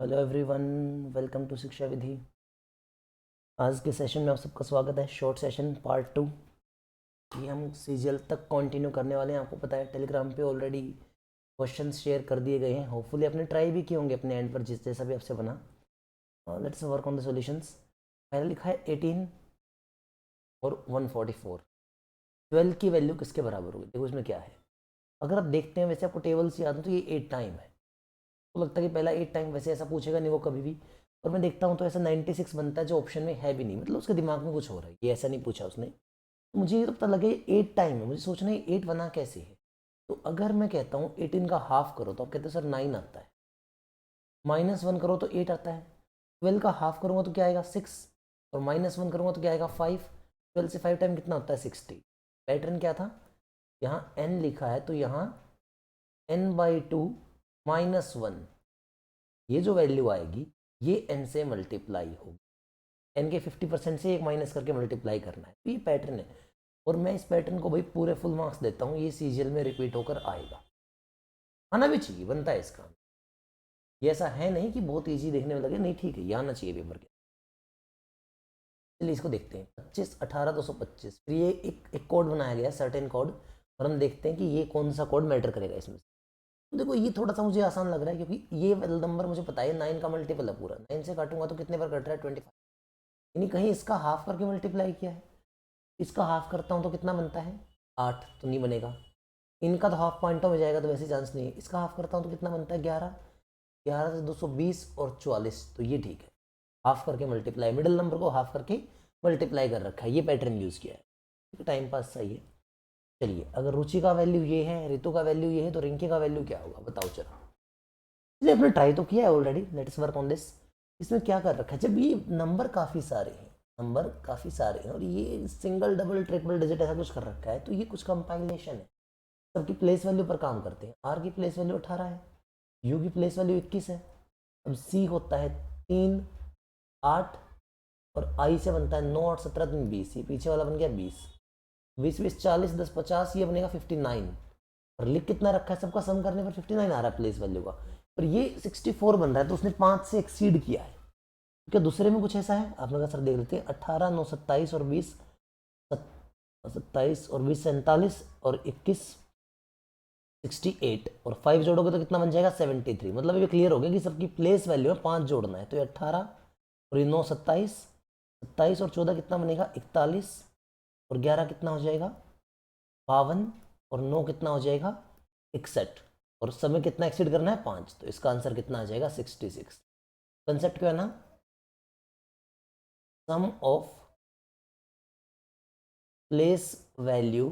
Hello everyone, welcome to शिक्षा विधि। आज के सेशन में आप सबका स्वागत है। Short session part 2। ये हम सीजीएल तक कंटिन्यू करने वाले हैं। आपको पता है टेलीग्राम पे ऑलरेडी क्वेश्चंस शेयर कर दिए गए हैं। होपफुली आपने ट्राई भी किए होंगे अपने एंड पर जिस जैसा भी आपसे बना। Let's work on the solutions. पहले लिखा है 18 और 144। 12 की वैल्यू किसके बराबर होगी? देखो इसमें क्या है। अगर आप देखते हैं, वैसे आपको टेबल से याद हो तो ये 8 टाइम है। तो लगता है कि पहला 8 टाइम, वैसे ऐसा पूछेगा नहीं वो कभी भी। और मैं देखता हूँ तो ऐसा 96 बनता है जो ऑप्शन में है भी नहीं। मतलब उसके दिमाग में कुछ हो रहा है, ये ऐसा नहीं पूछा उसने। तो मुझे ये तो पता लगे 8 टाइम है, मुझे सोचना है 8 बना कैसे है। तो अगर मैं कहता हूँ 18 का हाफ करो तो आप कहते हो सर 9 आता है। -1 करो तो 8 आता है। 12 का हाफ करूँगा तो क्या आएगा 6। और -1 करूँगा तो क्या आएगा 5। 12 से 5 टाइम कितना होता है 60। पैटर्न क्या था, यहाँ n लिखा है तो यहाँ n/2 -1, ये जो वैल्यू आएगी ये n से मल्टीप्लाई होगी। n के 50% से एक माइनस करके मल्टीप्लाई करना है। तो ये पैटर्न है और मैं इस पैटर्न को भाई पूरे फुल मार्क्स देता हूँ। ये सीजीएल में रिपीट होकर आएगा, आना भी चाहिए, बनता है इसका। ये ऐसा है नहीं कि बहुत ईजी देखने में लगे, नहीं ठीक है, ये आना चाहिए पेपर के। चलिए इसको देखते हैं। 25 18 225, फिर ये एक कोड बनाया गया है, सर्टेन कोड। और हम देखते हैं कि ये कौन सा कोड मैटर करेगा इसमें। तो देखो ये थोड़ा सा मुझे आसान लग रहा है क्योंकि ये नंबर मुझे पता है 9 का मल्टीपल है पूरा। 9 से काटूंगा तो कितने पर कट रहा है 25। यानी कहीं इसका हाफ करके मल्टीप्लाई किया है। इसका हाफ करता हूँ तो कितना बनता है 8, तो नहीं बनेगा। इनका तो हाफ पॉइंटों में जाएगा तो वैसे चांस नहीं है। इसका हाफ करता हूँ तो कितना बनता है 11। 11 से 220 और 44, तो ये ठीक है। हाफ करके मल्टीप्लाई, मिडिल नंबर को हाफ करके मल्टीप्लाई कर रखा है, ये पैटर्न यूज़ किया है। टाइम पास सही है। चलिए अगर रुचि का वैल्यू ये है, ऋतु का वैल्यू ये है, तो रिंकी का वैल्यू क्या होगा बताओ चलो। इसलिए आपने ट्राई तो किया है already, let's work on this. इसमें क्या कर रखा है, जब ये नंबर काफ़ी सारे हैं, नंबर काफ़ी सारे हैं और ये सिंगल डबल ट्रिपल डिजिट ऐसा कुछ कर रखा है, तो ये कुछ कंपाइलेशन है। सबकी प्लेस वैल्यू पर काम करते हैं। आर की प्लेस वैल्यू 18 है, यू की प्लेस वैल्यू 21 है। अब सी होता है 3 8 और आई से बनता है 9 और 17 3 20, ये पीछे वाला बन गया 20। 20 20 40 10 50, ये बनेगा 59। और लिख कितना रखा है, सबका सम करने पर 59 आ रहा है प्लेस वैल्यू का। और ये 64 बन रहा है, तो उसने 5 से एक्सीड किया है। क्या दूसरे में कुछ ऐसा है? आपने कहा सर देख लेते हैं। 18 9 27 और 20, 27 और 20 47 और 21 68, और 5 जोड़ोगे तो कितना बन जाएगा 73। मतलब ये क्लियर हो गया कि सबकी प्लेस वैल्यू में 5 जोड़ना है। तो ये 18 और ये 9 27, 27 और 14 कितना बनेगा 41, और 11 कितना हो जाएगा 52, और 9 कितना हो जाएगा 61, और समय कितना एक्सीड करना है 5। तो इसका आंसर कितना आ जाएगा 66। कंसेप्ट क्या है ना, सम ऑफ प्लेस वैल्यू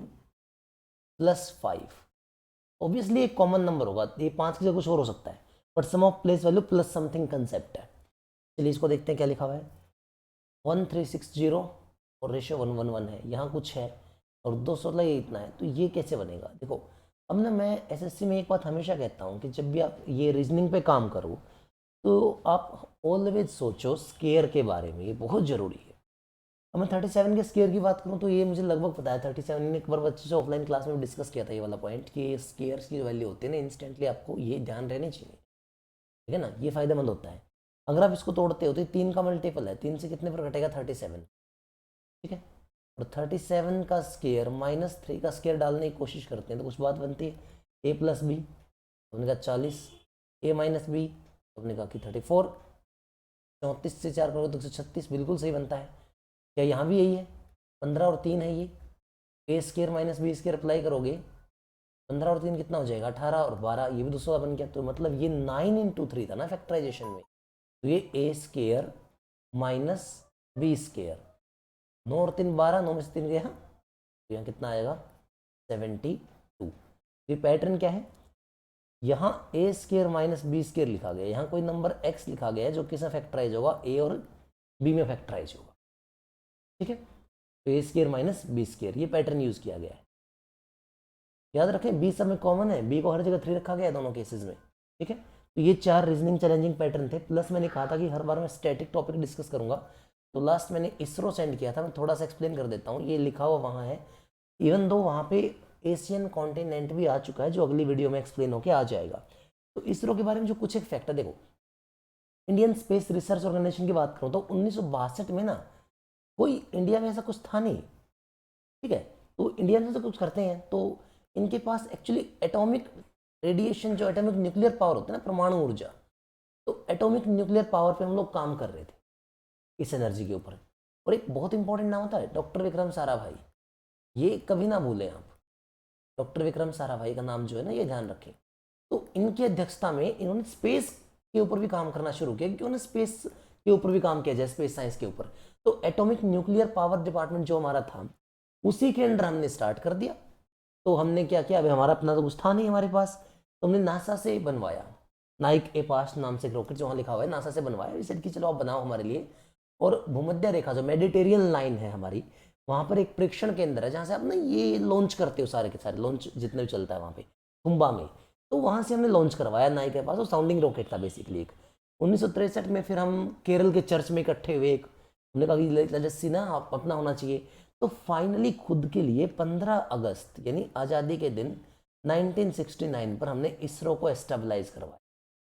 +5। ऑब्वियसली एक कॉमन नंबर होगा, ये 5 की जगह कुछ और हो सकता है, but some of place value plus something concept है। चलिए इसको देखते हैं क्या लिखा हुआ है। 1360 और रेशियो 111 है, यहाँ कुछ है और 216 ये इतना है, तो ये कैसे बनेगा? देखो अब ना, मैं एसएससी में एक बात हमेशा कहता हूँ कि जब भी आप ये रीजनिंग पे काम करो तो आप ऑलवेज सोचो स्केयर के बारे में, ये बहुत ज़रूरी है। अब मैं 37 के स्केयर की बात करूँ तो ये मुझे लगभग पता है। 37 ने एक बार बच्चे से ऑफलाइन क्लास में डिस्कस किया था ये वाला पॉइंट कि स्केयर्स की जो वैल्यू होती है ना, इंस्टेंटली आपको ये ध्यान रहनी चाहिए, ठीक है ना, ये फायदेमंद होता है। अगर आप इसको तोड़ते हो तो 3 का मल्टीपल है, 3 से कितने पर घटेगा 37, ठीक है। और 37 का स्केयर -3 का स्केयर डालने की कोशिश करते हैं तो कुछ बात बनती है। ए प्लस बी, हमने कहा 40, ए माइनस बी, हमने कहा कि 34। 34 से 4 करोगे तो 136, बिल्कुल सही बनता है। क्या यहाँ भी यही है? 15 और 3 है ये, a square minus b square apply करोगे, 15 और 3 कितना हो जाएगा 18, और 12 ये भी 200 बन गया। तो मतलब ये 9 × 3 था ना फैक्टराइजेशन में, तो ये a square minus b square, 9 और 3 12, 9 में से 3 गया, तो यहाँ कितना आएगा 72। ये पैटर्न क्या है, यहाँ ए स्केयर माइनस बी स्केयर लिखा गया, यहाँ कोई नंबर एक्स लिखा गया है जो किसमें फैक्टराइज होगा, ए और बी में फैक्टराइज होगा, ठीक है। तो ए स्केयर माइनस बी स्केयर, ये पैटर्न यूज किया गया है। याद रखें बी सब में कॉमन है, बी को हर जगह 3 रखा गया है दोनों केसेस में, ठीक है। तो ये 4 रीजनिंग चैलेंजिंग पैटर्न थे। प्लस मैंने कहा था कि हर बार मैं स्टैटिक टॉपिक डिस्कस करूंगा, तो लास्ट मैंने इसरो सेंड किया था, मैं थोड़ा सा एक्सप्लेन कर देता हूँ। ये लिखा हुआ वहाँ है, इवन दो वहाँ पे एशियन कॉन्टिनेंट भी आ चुका है जो अगली वीडियो में एक्सप्लेन होके आ जाएगा। तो इसरो के बारे में जो कुछ एक फैक्ट है देखो, इंडियन स्पेस रिसर्च ऑर्गेनाइजेशन की बात करूँ तो 1962 में ना कोई इंडिया में ऐसा कुछ था नहीं, ठीक है। तो इंडियन तो कुछ करते हैं, तो इनके पास एक्चुअली एटॉमिक रेडिएशन, जो एटॉमिक न्यूक्लियर पावर होता है ना, परमाणु ऊर्जा, तो एटॉमिक न्यूक्लियर पावर पे हम लोग काम कर रहे थे इस एनर्जी के ऊपर। और एक बहुत इंपॉर्टेंट नाम होता है डॉक्टर विक्रम साराभाई, ये कभी ना भूलें आप। डॉक्टर विक्रम साराभाई का नाम जो है ना, ये ध्यान रखें। तो इनकी अध्यक्षता में इन्होंने स्पेस के ऊपर भी काम करना शुरू किया, क्योंकि उन्होंने स्पेस के ऊपर भी काम किया जाए, स्पेस साइंस के ऊपर। तो एटॉमिक न्यूक्लियर पावर डिपार्टमेंट जो हमारा था, उसी के अंडर हमने स्टार्ट कर दिया। तो हमने क्या किया, अभी हमारा अपना तो कुछ था नहीं हमारे पास, तो हमने नासा से बनवाया, नाइक एपास्ट नाम से एक रॉकेट जो वहाँ लिखा हुआ है, नासा से बनवाया। इसे कि चलो आप बनाओ हमारे लिए। और भूमध्य रेखा जो मेडिटेरियन लाइन है हमारी, वहाँ पर एक प्रेक्षण केंद्र है जहाँ से आप ना ये लॉन्च करते हो, सारे के सारे लॉन्च जितने भी चलता है वहाँ पे कुंबा में। तो वहाँ से हमने लॉन्च करवाया नाइक के पास, वो साउंडिंग रॉकेट था बेसिकली एक। 1963 में फिर हम केरल के चर्च में इकट्ठे हुए, एक हमने कहा कि लेट्स ना अपना होना चाहिए। तो फाइनली खुद के लिए 15 अगस्त यानी आज़ादी के दिन 1969 पर हमने इसरो को एस्टेबलाइज करवाया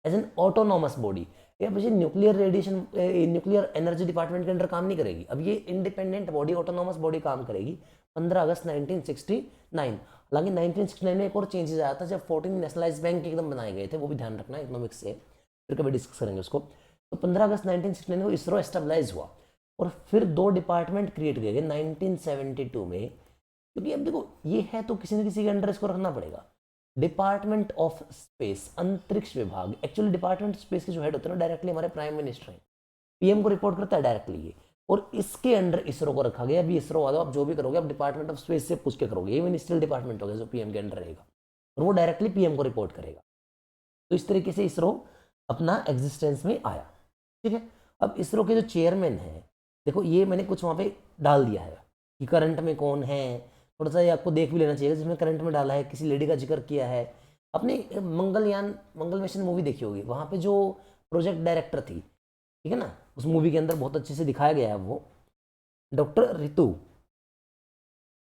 एज एन ऑटोनॉमस बॉडी। ये मुझे nuclear radiation, nuclear energy department के अंडर काम नहीं करेगी, अब ये इंडिपेंडेंट बॉडी, ऑटोनॉमस बॉडी काम करेगी 15 अगस्त 1969। हालांकि 1969 में एक और चेंजेस आया था जब 14 नेशनलाइज बैंक एकदम बनाए गए थे, वो भी ध्यान रखना इकोनॉमिक्स से, फिर कभी डिस्कस करेंगे उसको। तो 15 अगस्त 1969 को इसरो एस्टेबलाइज हुआ, और फिर 2 डिपार्टमेंट क्रिएट किए गए 1972 में। क्योंकि अब देखो ये है तो किसी न किसी के अंडर इसको रखना पड़ेगा। डिपार्टमेंट ऑफ स्पेस, अंतरिक्ष विभाग, एक्चुअली डिपार्टमेंट ऑफ स्पेस के जो हेड होते हैं ना, डायरेक्टली हमारे प्राइम मिनिस्टर हैं, पीएम को रिपोर्ट करता है डायरेक्टली ये। और इसके अंडर इसरो को रखा गया। अभी इसरो वालों आप जो भी करोगे, आप डिपार्टमेंट ऑफ स्पेस से पूछ के करोगे, ये मिनिस्ट्रियल डिपार्टमेंट होगा जो पीएम के अंडर रहेगा, और वो डायरेक्टली पीएम को रिपोर्ट करेगा। तो इस तरीके से इसरो अपना एग्जिस्टेंस में आया, ठीक है। अब इसरो के जो चेयरमैन हैं, देखो ये मैंने कुछ वहाँ पे डाल दिया है कि करंट में कौन है, थोड़ा सा ये आपको देख भी लेना चाहिए। जिसमें करंट में डाला है, किसी लेडी का जिक्र किया है। अपने मंगलयान, मंगल मिशन मूवी देखी होगी, वहाँ पे जो प्रोजेक्ट डायरेक्टर थी, ठीक है ना, उस मूवी के अंदर बहुत अच्छे से दिखाया गया है वो डॉक्टर रितु।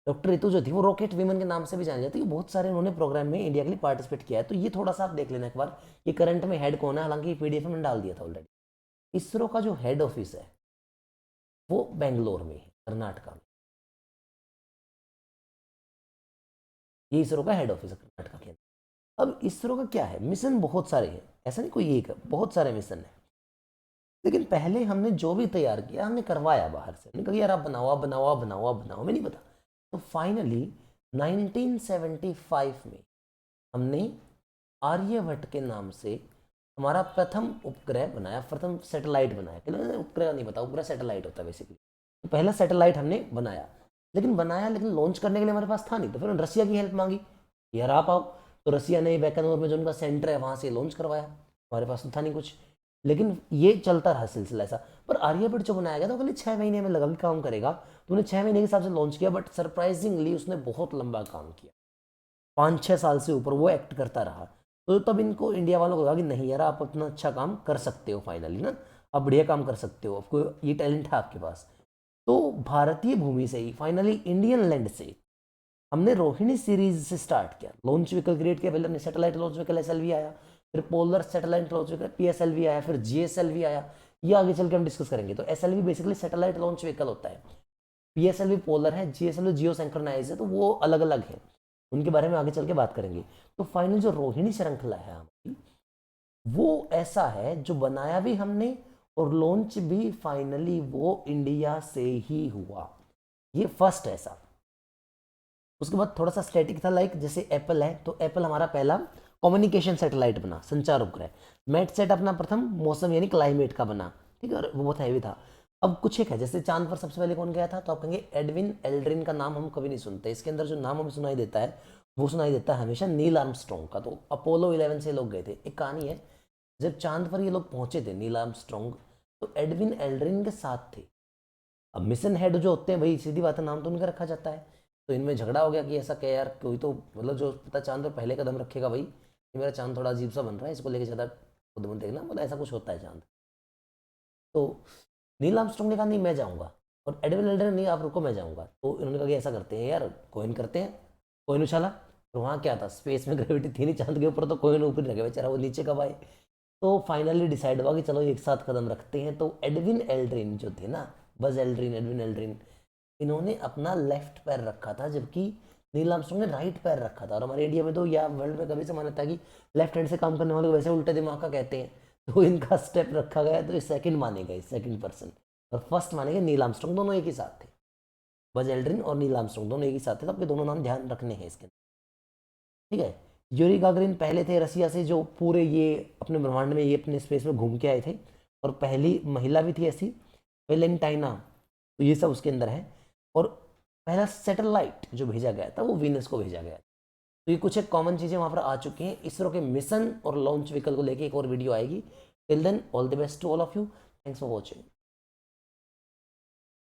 डॉक्टर रितु जो थी वो रॉकेट वीमन के नाम से भी जानी जाती है। बहुत सारे उन्होंने प्रोग्राम में इंडिया के लिए पार्टिसिपेट किया है। तो ये थोड़ा सा आप देख लेना एक बार, ये करंट में हेड कौन है। हालांकि पीडीएफ में डाल दिया था ऑलरेडी। इसरो का जो हेड ऑफिस है वो बेंगलोर में है, कर्नाटका में। ये इसरो का हेड ऑफिस है कर्नाटका के अंदर। अब इसरो का क्या है, मिशन बहुत सारे हैं, ऐसा नहीं कोई एक है, बहुत सारे मिशन है। लेकिन पहले हमने जो भी तैयार किया हमने करवाया बाहर से। हमने कहा यार आप बनाओ, आप बनाओ, आप बनाओ, आप बनाओ, मैं नहीं पता। तो फाइनली 1975 में हमने आर्यभट्ट के नाम से हमारा प्रथम उपग्रह बनाया, प्रथम सैटेलाइट बनाया। उपग्रह नहीं पता, उपग्रह सैटेलाइट होता है बेसिकली। तो पहला सैटेलाइट हमने बनाया, लेकिन लॉन्च करने के लिए हमारे पास था नहीं। तो फिर रसिया की हेल्प मांगी, यार आप आओ। तो रसिया ने बैकनोर में जो उनका सेंटर है वहाँ से लॉन्च करवाया। हमारे पास तो था नहीं कुछ, लेकिन ये चलता रहा सिलसिला ऐसा। पर आर्यभट्ट जो बनाया गया था वो खाली 6 महीने में लगा के काम करेगा। तो उन्हें 6 महीने के हिसाब से लॉन्च किया, बट सरप्राइजिंगली उसने बहुत लंबा काम किया, 5-6 साल से ऊपर वो एक्ट करता रहा। तो तब इनको इंडिया वालों को लगा कि नहीं यार आप अपना अच्छा काम कर सकते हो, फाइनली ना आप बढ़िया काम कर सकते हो, आपको ये टैलेंट है आपके पास। तो भारतीय भूमि से ही फाइनली इंडियन लैंड से हमने रोहिणी सीरीज से स्टार्ट किया, लॉन्च व्हीकल क्रिएट किया। पहले हमने सैटेलाइट लॉन्च व्हीकल एसएलवी आया, फिर polar satellite launch vehicle PSLV आया, फिर जीएसएलवी आया। ये आगे चल के हम डिस्कस करेंगे। तो SLV basically satellite launch vehicle होता है, पीएसएलवी पोलर है, जीएसएलवी जियो सिंक्रोनाइज है। तो वो अलग अलग है, उनके बारे में आगे चल के बात करेंगे। तो फाइनल जो रोहिणी श्रृंखला है हमारी, वो ऐसा है जो बनाया भी हमने और लॉन्च भी फाइनली वो इंडिया से ही हुआ। ये फर्स्ट ऐसा। उसके बाद थोड़ा सा स्टैटिक था, लाइक जैसे एप्पल है, तो एप्पल हमारा पहला कम्युनिकेशन सैटेलाइट बना, संचार उपग्रह। मैटसेट अपना प्रथम मौसम यानी क्लाइमेट का बना, ठीक है, और वो बहुत हैवी था। अब कुछ एक है, जैसे चांद पर सबसे पहले कौन गया था, तो आप कहेंगे एडविन एल्ड्रिन का नाम हम कभी नहीं सुनते। इसके अंदर जो नाम हमें सुनाई देता है वो सुनाई देता है हमेशा नील आर्मस्ट्रॉन्ग का। तो अपोलो 11 से लोग गए थे। एक कहानी है, जब चांद पर ये लोग पहुंचे थे नील आर्मस्ट्रॉन्ग, तो एडविन एल्ड्रिन के साथ थे। अब मिशन हेड जो होते हैं भाई, सीधी बात है, नाम तो उनका रखा जाता है। तो इनमें झगड़ा हो गया कि ऐसा क्या यार, कोई तो मतलब जो पता चांद पर पहले कदम रखेगा भाई, ये मेरा चांद थोड़ा अजीब सा बन रहा है, इसको लेके ज़्यादा खुद मत देखना, मतलब ऐसा कुछ होता है चांद। तो नील आर्मस्ट्रॉन्ग ने कहा नहीं मैं जाऊँगा, और एडविन एल्ड्रिन नहीं आप रुको मैं जाऊँगा। तो इन्होंने कहा कि ऐसा करते हैं यार, कोइन करते हैं। कोइन उछाला, तो वहाँ क्या था, स्पेस में ग्रेविटी थी नहीं चांद के ऊपर, तो कोइन ऊपर रखे बेचारा, वो नीचे कब आए। तो फाइनली डिसाइड हुआ कि चलो एक साथ कदम रखते हैं। तो एडविन एल्ड्रिन जो थे ना, बज एल्ड्रिन, एडविन एल्ड्रिन, इन्होंने अपना लेफ्ट पैर रखा था, जबकि नील आर्मस्ट्रॉन्ग ने राइट पैर रखा था। और हमारे इंडिया में तो या वर्ल्ड में कभी से मान्यता है कि लेफ्ट हैंड से काम करने वाले को वैसे उल्टे दिमाग का कहते हैं, तो इनका स्टेप रखा गया, तो ये सेकंड माने गए, सेकंड पर्सन। और फर्स्ट माने गए नील आर्मस्ट्रॉन्ग, दोनों एक ही साथ थे, बज एल्ड्रिन और नील आर्मस्ट्रॉन्ग दोनों एक ही साथ थे। तो आपके दोनों नाम ध्यान रखने हैं इसके, ठीक है। यूरी गागरिन पहले थे रसिया से जो पूरे ये अपने ब्रह्मांड में, ये अपने स्पेस में घूम के आए थे, और पहली महिला भी थी ऐसी, वेलेंटाइना, तो ये सब उसके अंदर है। और पहला सैटेलाइट जो भेजा गया था वो वीनस को भेजा गया। तो ये कुछ एक कॉमन चीज़ें वहाँ पर आ चुकी हैं। इसरो के मिशन और लॉन्च व्हीकल को लेके एक और वीडियो आएगी। Till then all the best to all of you, thanks for watching.